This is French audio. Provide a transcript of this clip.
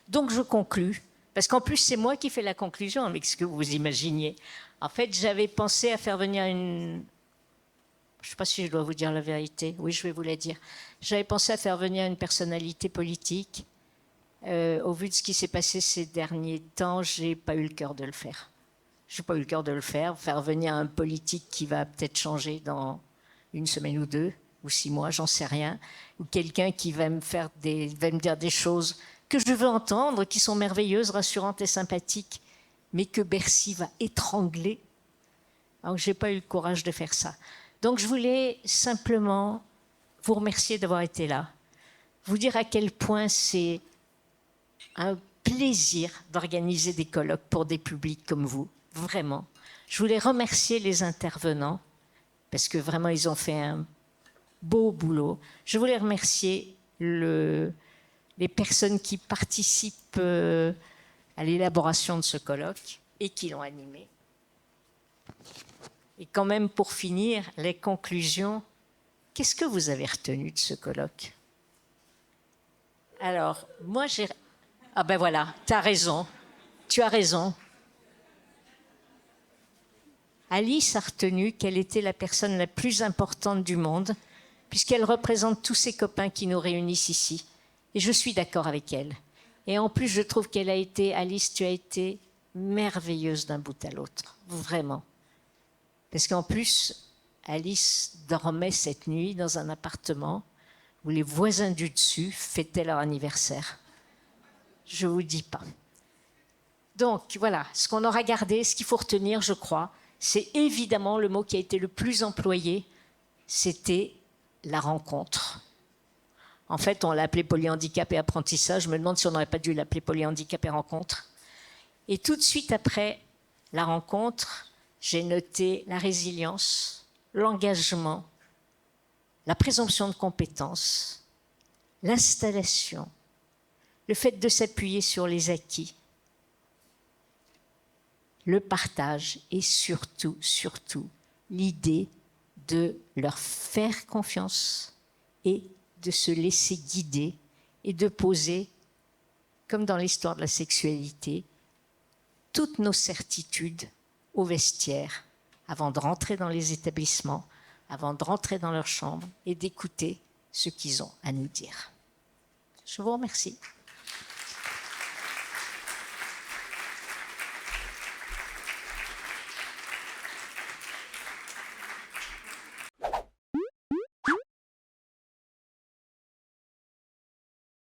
Donc je conclus, parce qu'en plus c'est moi qui fais la conclusion avec ce que vous imaginiez. En fait, j'avais pensé à faire venir une... Je ne sais pas si je dois vous dire la vérité. Oui, je vais vous la dire. J'avais pensé à faire venir une personnalité politique. Au vu de ce qui s'est passé ces derniers temps, je n'ai pas eu le cœur de le faire. Je n'ai pas eu le cœur de le faire. Faire venir un politique qui va peut-être changer dans une semaine ou deux, ou 6 mois, j'en sais rien. Ou quelqu'un qui va me dire des choses que je veux entendre, qui sont merveilleuses, rassurantes et sympathiques, mais que Bercy va étrangler. Donc, je n'ai pas eu le courage de faire ça. Donc, je voulais simplement vous remercier d'avoir été là, vous dire à quel point c'est un plaisir d'organiser des colloques pour des publics comme vous, vraiment. Je voulais remercier les intervenants, parce que vraiment, ils ont fait un beau boulot. Je voulais remercier les personnes qui participent à l'élaboration de ce colloque et qui l'ont animé. Et quand même, pour finir, les conclusions, qu'est-ce que vous avez retenu de ce colloque? Alors, moi, j'ai... Ah ben voilà, tu as raison. Tu as raison. Alice a retenu qu'elle était la personne la plus importante du monde, puisqu'elle représente tous ses copains qui nous réunissent ici. Et je suis d'accord avec elle. Et en plus, je trouve qu'elle a été, Alice, tu as été merveilleuse d'un bout à l'autre. Vraiment. Parce qu'en plus, Alice dormait cette nuit dans un appartement où les voisins du dessus fêtaient leur anniversaire. Je ne vous dis pas. Donc voilà, ce qu'on aura gardé, ce qu'il faut retenir, je crois, c'est évidemment le mot qui a été le plus employé, c'était la rencontre. En fait, on l'a appelé polyhandicap et apprentissage. Je me demande si on n'aurait pas dû l'appeler polyhandicap et rencontre. Et tout de suite après la rencontre, j'ai noté la résilience, l'engagement, la présomption de compétences, l'installation, le fait de s'appuyer sur les acquis, le partage et surtout, l'idée de leur faire confiance et de se laisser guider et de poser, comme dans l'histoire de la sexualité, toutes nos certitudes au vestiaire avant de rentrer dans les établissements, avant de rentrer dans leur chambre et d'écouter ce qu'ils ont à nous dire. Je vous remercie.